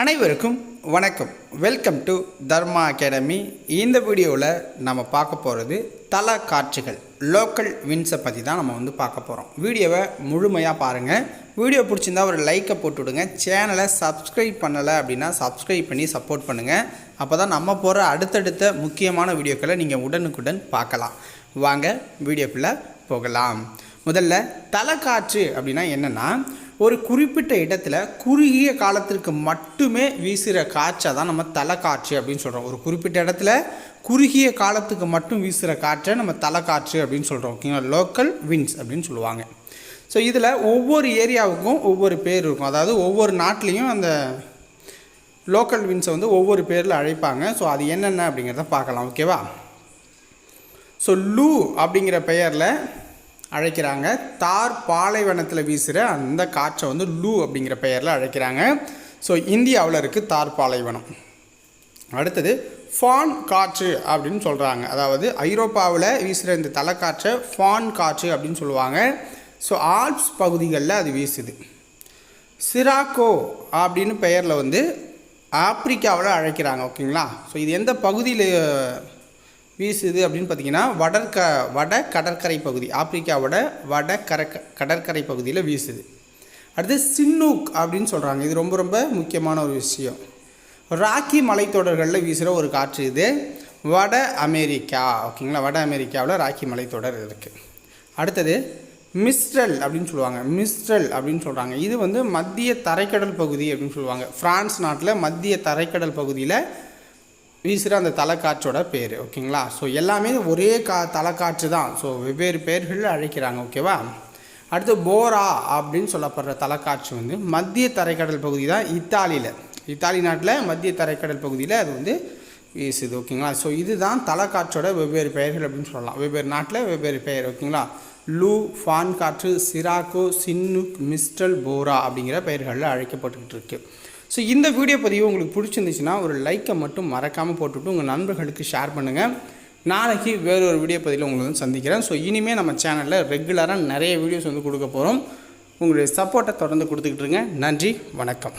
அனைவருக்கும் வணக்கம். Welcome to Dharma academy. இந்த வீடியோவில் நம்ம பார்க்க போகிறது தல காட்சிகள், லோக்கல் வின்ஸை பற்றி தான் நம்ம பார்க்க போகிறோம். வீடியோவை முழுமையாக பாருங்கள். வீடியோ பிடிச்சிருந்தா ஒரு லைக்கை போட்டு விடுங்க. சேனலை சப்ஸ்கிரைப் பண்ணலை அப்படின்னா சப்ஸ்கிரைப் பண்ணி சப்போர்ட் பண்ணுங்கள். அப்போ தான் நம்ம போகிற அடுத்தடுத்த முக்கியமான வீடியோக்களை நீங்கள் உடனுக்குடன் பார்க்கலாம். வாங்க வீடியோக்குள்ளே போகலாம். முதல்ல தலைக்காற்று அப்படின்னா என்னென்னா, ஒரு குறிப்பிட்ட இடத்துல குறுகிய காலத்திற்கு மட்டுமே வீசுகிற காற்றை தான் நம்ம தலைக்காற்று அப்படின்னு சொல்கிறோம். ஒரு குறிப்பிட்ட இடத்துல குறுகிய காலத்துக்கு மட்டும் வீசுகிற காற்றை நம்ம தலைக்காற்று அப்படின்னு சொல்கிறோம். ஓகேங்களா? லோக்கல் விண்ட்ஸ் அப்படின்னு சொல்லுவாங்க. ஸோ இதில் ஒவ்வொரு ஏரியாவுக்கும் ஒவ்வொரு பேர் இருக்கும். அதாவது ஒவ்வொரு நாட்டிலையும் அந்த லோக்கல் விண்ட்ஸை ஒவ்வொரு பேரில் அழைப்பாங்க. ஸோ அது என்னென்ன அப்படிங்கிறத பார்க்கலாம். ஓகேவா? ஸோ லூ அப்படிங்கிற பெயரில் அழைக்கிறாங்க. தார் பாலைவனத்தில் வீசுகிற அந்த காற்றை லூ அப்படிங்கிற பெயரில் அழைக்கிறாங்க. ஸோ இந்தியாவில் இருக்குது தார் பாலைவனம். அடுத்தது ஃபான் காற்று அப்படின்னு சொல்கிறாங்க. அதாவது ஐரோப்பாவில் வீசுகிற இந்த தலைக்காற்றை ஃபான் காற்று அப்படின்னு சொல்லுவாங்க. ஸோ ஆல்ப்ஸ் பகுதிகளில் அது வீசுது. சிராக்கோ அப்படின்னு பெயரில் ஆப்பிரிக்காவில் அழைக்கிறாங்க. ஓகேங்களா? ஸோ இது எந்த பகுதியில் வீசுது அப்படின்னு பார்த்தீங்கன்னா வட கடற்கரை பகுதி, ஆப்பிரிக்காவோட கடற்கரை பகுதியில் வீசுது. அடுத்து சின்னூக் அப்படின்னு சொல்கிறாங்க. இது ரொம்ப ரொம்ப முக்கியமான ஒரு விஷயம். ராக்கி மலைத்தொடர்களில் வீசுகிற ஒரு காற்று இது. வட அமெரிக்கா. ஓகேங்களா? வட அமெரிக்காவில் ராக்கி மலைத்தொடர் இருக்குது. அடுத்தது மிஸ்ட்ரல் அப்படின்னு சொல்லுவாங்க. மிஸ்ட்ரல் அப்படின்னு சொல்கிறாங்க. இது மத்திய தரைக்கடல் பகுதி அப்படின்னு சொல்லுவாங்க. ஃப்ரான்ஸ் நாட்டில் மத்திய தரைக்கடல் பகுதியில் வீசுகிற அந்த தலைக்காற்றோட பேர். ஓகேங்களா? ஸோ எல்லாமே ஒரே தலைக்காற்று தான். ஸோ வெவ்வேறு பெயர்களில் அழைக்கிறாங்க. ஓகேவா? அடுத்து போரா அப்படின்னு சொல்லப்படுற தலைக்காற்று மத்திய தரைக்கடல் பகுதி தான். இத்தாலி நாட்டில் மத்திய தரைக்கடல் பகுதியில் அது வீசுது. ஓகேங்களா? ஸோ இதுதான் தலைக்காற்றோட வெவ்வேறு பெயர்கள் அப்படின்னு சொல்லலாம். வெவ்வேறு நாட்டில் வெவ்வேறு பெயர். ஓகேங்களா? லூ, ஃபான் காற்று, சிராக்கோ, சின்னுக், மிஸ்ட்ரல், போரா அப்படிங்கிற பெயர்களில் அழைக்கப்பட்டுக்கிட்டு இருக்குது. ஸோ இந்த வீடியோ பதிவு உங்களுக்கு பிடிச்சிருந்துச்சுன்னா ஒரு லைக்கை மட்டும் மறக்காமல் போட்டுவிட்டு உங்கள் நண்பர்களுக்கு ஷேர் பண்ணுங்கள். நாளைக்கு வேறொரு வீடியோ பதிவில் உங்களை சந்திக்கிறேன். ஸோ இனிமேல் நம்ம சேனலில் ரெகுலராக நிறைய வீடியோஸ் கொடுக்க போகிறோம். உங்களுடைய சப்போர்ட்டை தொடர்ந்து கொடுத்துக்கிட்டு இருங்க. நன்றி, வணக்கம்.